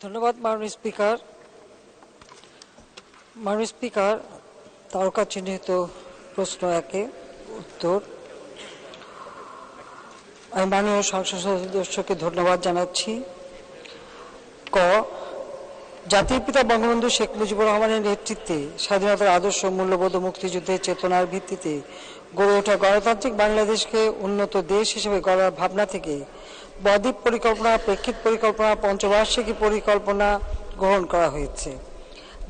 ধন্যবাদ মাননীয় স্পিকার। মাননীয় স্পিকার, তারকা চিহ্নিত প্রশ্ন একে উত্তর। আমি মাননীয় সংসদ সদস্যকে ধন্যবাদ জানাচ্ছি। ক, জাতির পিতা বঙ্গবন্ধু শেখ মুজিবুর রহমানের নেতৃত্বে স্বাধীনতার আদর্শ মূল্যবোধ ও মুক্তিযুদ্ধের চেতনার ভিত্তিতে গড়ে ওঠা গণতান্ত্রিক বাংলাদেশকে উন্নত দেশ হিসেবে গড়ার ভাবনা থেকে বদ্বীপ পরিকল্পনা, প্রেক্ষিত পরিকল্পনা, পঞ্চবার্ষিকী পরিকল্পনা গ্রহণ করা হয়েছে,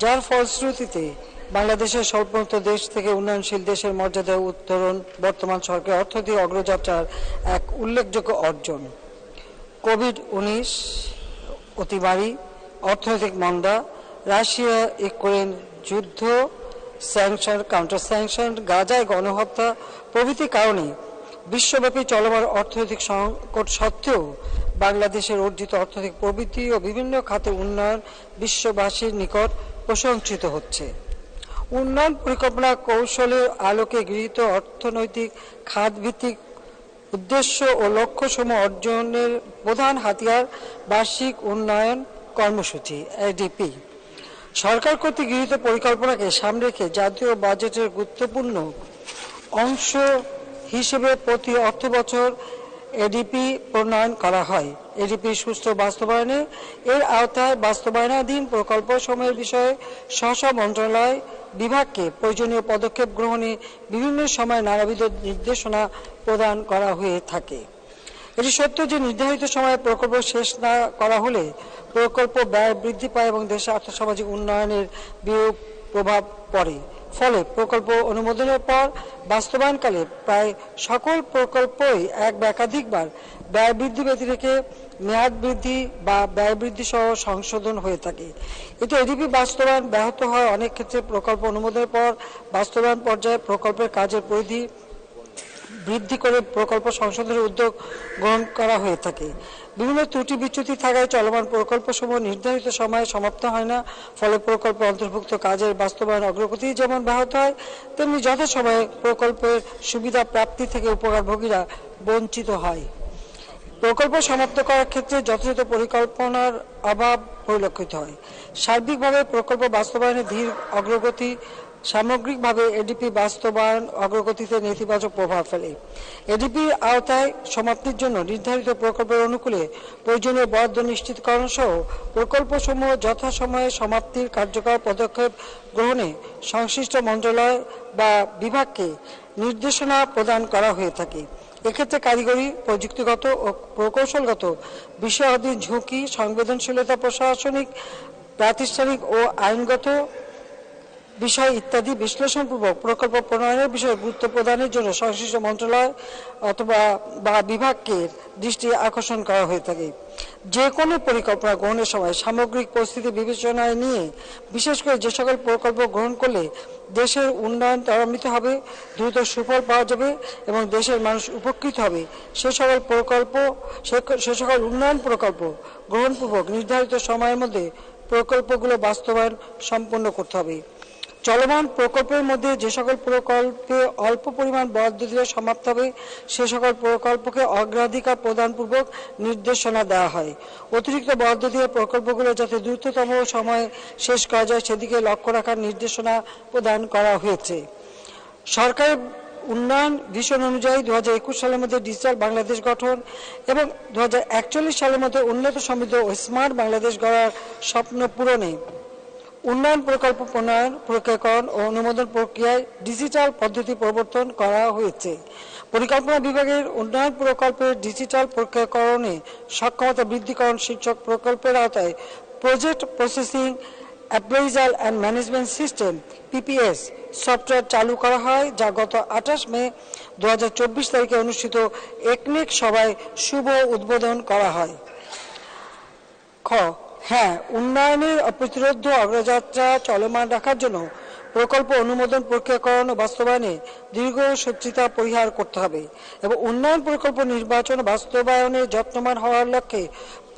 যার ফলশ্রুতিতে বাংলাদেশের স্বল্পোন্নত দেশ থেকে উন্নয়নশীল দেশের মর্যাদা উত্তরণ বর্তমান সরকারের অর্থনৈতিক অগ্রযাত্রার এক উল্লেখযোগ্য অর্জন। কোভিড-19 অতিমারী, অর্থনৈতিক মন্দা, রাশিয়া ইউক্রেন যুদ্ধ, স্যাংশন, কাউন্টার স্যাংশন, গাজায় গণহত্যা প্রভৃতি কারণে বিশ্বব্যাপী চলমান অর্থনৈতিক সংকট সত্ত্বেও বাংলাদেশের অর্জিত অর্থনৈতিক প্রবৃদ্ধি ও বিভিন্ন খাতে উন্নয়ন বিশ্ববাসীর নিকট প্রশংসিত হচ্ছে। উন্নয়ন পরিকল্পনা কৌশলের আলোকে গৃহীত অর্থনৈতিক খাতভিত্তিক উদ্দেশ্য ও লক্ষ্যসমূহ অর্জনের প্রধান হাতিয়ার বার্ষিক উন্নয়ন কর্মসূচি এডিপি। সরকার কর্তৃক গৃহীত পরিকল্পনাকে সামনে রেখে জাতীয় বাজেটের গুরুত্বপূর্ণ অংশ হিসেবে প্রতি অর্থবছর এডিপি প্রণয়ন করা হয়। এডিপি সুষ্ঠু বাস্তবায়নে এর আওতায় বাস্তবায়নাধীন প্রকল্প সমূহের বিষয়ে স্ব মন্ত্রণালয় বিভাগকে প্রয়োজনীয় পদক্ষেপ গ্রহণে বিভিন্ন সময় নানাবিধ নির্দেশনা প্রদান করা হয়ে থাকে। এটি সত্য যে নির্ধারিত সময়ে প্রকল্প শেষ না করা হলে প্রকল্প ব্যয় বৃদ্ধি পায় এবং দেশের আর্থসামাজিক উন্নয়নের বিরূপ প্রভাব পড়ে। ফলে প্রকল্প অনুমোদনের পর বাস্তবায়নকালে প্রায় সকল প্রকল্পই এক বা একাধিকবার ব্যয় বৃদ্ধি ব্যতিরেকে মেয়াদ বৃদ্ধি বা ব্যয় বৃদ্ধি সহ সংশোধন হয়ে থাকে। এতে এডিপি বাস্তবায়ন ব্যাহত হয়। অনেক ক্ষেত্রে প্রকল্প অনুমোদনের পর বাস্তবায়ন পর্যায়ে প্রকল্পের কাজের পরিধি বৃদ্ধি করে প্রকল্প সংশোধনের উদ্যোগ গ্রহণ করা হয়ে থাকে। বিভিন্ন ত্রুটি বিচ্যুতি থাকায় চলমান প্রকল্পসমূহ নির্ধারিত সময়ে সমাপ্ত হয় না। ফলে প্রকল্প অন্তর্ভুক্ত কাজের বাস্তবায়ন অগ্রগতি যেমন ব্যাহত হয়, তেমনি যথাসময়ে প্রকল্পের সুবিধা প্রাপ্তি থেকে উপকারভোগীরা বঞ্চিত হয়। প্রকল্প সমাপ্ত করার ক্ষেত্রে যথাযথ পরিকল্পনার অভাব পরিলক্ষিত হয়। সার্বিকভাবে প্রকল্প বাস্তবায়নে ধীর অগ্রগতি সামগ্রিকভাবে এডিপি বাস্তবায়ন অগ্রগতিতে নেতিবাচক প্রভাব ফেলে। এডিপির আওতায় সমাপ্তির জন্য নির্ধারিত প্রকল্পের অনুকূলে প্রয়োজনীয় বরাদ্দ নিশ্চিতকরণ সহ প্রকল্পসমূহ যথাসময়ে সমাপ্তির কার্যকর পদক্ষেপ গ্রহণে সংশ্লিষ্ট মন্ত্রণালয় বা বিভাগকে নির্দেশনা প্রদান করা হয়ে থাকে। এক্ষেত্রে কারিগরি, প্রযুক্তিগত ও প্রকৌশলগত বিষয়াধীন ঝুঁকি, সংবেদনশীলতা, প্রশাসনিক, প্রাতিষ্ঠানিক ও আইনগত বিষয় ইত্যাদি বিশ্লেষণপূর্বক প্রকল্প প্রণয়নের বিষয়ে গুরুত্ব প্রদানের জন্য সংশ্লিষ্ট মন্ত্রণালয় অথবা বিভাগকে দৃষ্টি আকর্ষণ করা হয়ে থাকে। যে কোনো পরিকল্পনা গ্রহণের সময় সামগ্রিক পরিস্থিতি বিবেচনায় নিয়ে বিশেষ করে যে সকল প্রকল্প গ্রহণ করলে দেশের উন্নয়ন ত্বরান্বিত হবে, দ্রুত সুফল পাওয়া যাবে এবং দেশের মানুষ উপকৃত হবে, সে সকল উন্নয়ন প্রকল্প গ্রহণপূর্বক নির্ধারিত সময়ের মধ্যে প্রকল্পগুলো বাস্তবায়ন সম্পন্ন করতে হবে। চলমান প্রকল্পের মধ্যে যে সকল প্রকল্পে অল্প পরিমাণ বরাদ্দ দিলে সমাপ্ত হবে সে সকল প্রকল্পকে অগ্রাধিকার প্রদানপূর্বক নির্দেশনা দেওয়া হয়। অতিরিক্ত বরাদ্দ দিয়ে প্রকল্পগুলো যাতে দ্রুততম সময়ে শেষ করা যায় সেদিকে লক্ষ্য রাখার নির্দেশনা প্রদান করা হয়েছে। সরকারের উন্নয়ন ভিশন অনুযায়ী 2021 সালের মধ্যে ডিজিটাল বাংলাদেশ গঠন এবং 2041 সালের মধ্যে উন্নত, সমৃদ্ধ ও স্মার্ট বাংলাদেশ গড়ার স্বপ্ন পূরণে উন্নয়ন প্রকল্প প্রণয়ন, প্রক্রিয়াকরণ ও অনুমোদন প্রক্রিয়ায় ডিজিটাল পদ্ধতি প্রবর্তন করা হয়েছে। পরিকল্পনা বিভাগের উন্নয়ন প্রকল্পের ডিজিটাল প্রক্রিয়াকরণে সক্ষমতা বৃদ্ধিকরণ শীর্ষক প্রকল্পের আওতায় project processing appraisal and management system PPS software চালু করা হয়, যা গত 28 মে 2024 তারিখে অনুষ্ঠিত একনেক সভায় শুভ উদ্বোধন করা হয়। হ্যাঁ, উন্নয়নের অপ্রতিরোধ্য অগ্রযাত্রা চলমান রাখার জন্য প্রকল্প অনুমোদন, প্রক্রিয়াকরণ ও বাস্তবায়নে দীর্ঘসূত্রিতা পরিহার করতে হবে এবং উন্নয়ন প্রকল্প নির্বাচন ও বাস্তবায়নে যত্নবান হওয়ার লক্ষ্যে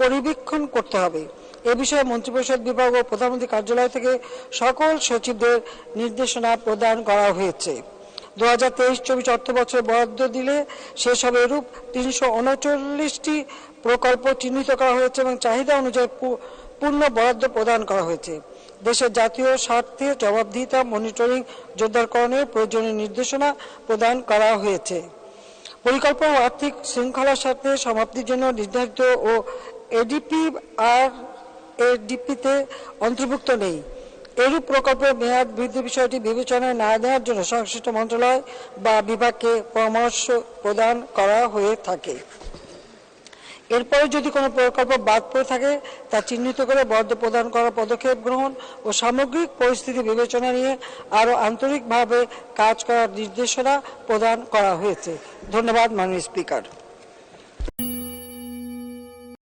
পরিবীক্ষণ করতে হবে। এ বিষয়ে মন্ত্রিপরিষদ বিভাগ ও প্রধানমন্ত্রী কার্যালয় থেকে সকল সচিবদের নির্দেশনা প্রদান করা হয়েছে। 2023-24 অর্থবছরে বরাদ্দ দিলে শেষ হবে এরূপ 339টি প্রকল্প চিহ্নিত করা হয়েছে এবং চাহিদা অনুযায়ী পূর্ণ বরাদ্দ প্রদান করা হয়েছে। দেশের জাতীয় স্বার্থে জবাবদিহিতা মনিটরিং জোরদারকরণের প্রয়োজনীয় নির্দেশনা প্রদান করা হয়েছে। পরিকল্পনা ও আর্থিক শৃঙ্খলার সাথে সমাপ্তির জন্য নির্ধারিত ও এডিপি আর এডিপিতে অন্তর্ভুক্ত নেই। এরূপ প্রকল্পের মেয়াদ বৃদ্ধির বিষয়টি বিবেচনায় না নেওয়ার জন্য সংশ্লিষ্ট মন্ত্রণালয় বা বিভাগকে পরামর্শ প্রদান করা হয়ে থাকে। এরপরে যদি কোনো প্রকল্প বাদ পড়ে থাকে তা চিহ্নিত করে বরাদ্দ প্রদান করার পদক্ষেপ গ্রহণ ও সামগ্রিক পরিস্থিতি বিবেচনা নিয়ে আরও আন্তরিকভাবে কাজ করার নির্দেশনা প্রদান করা হয়েছে। ধন্যবাদ মাননীয় স্পিকার।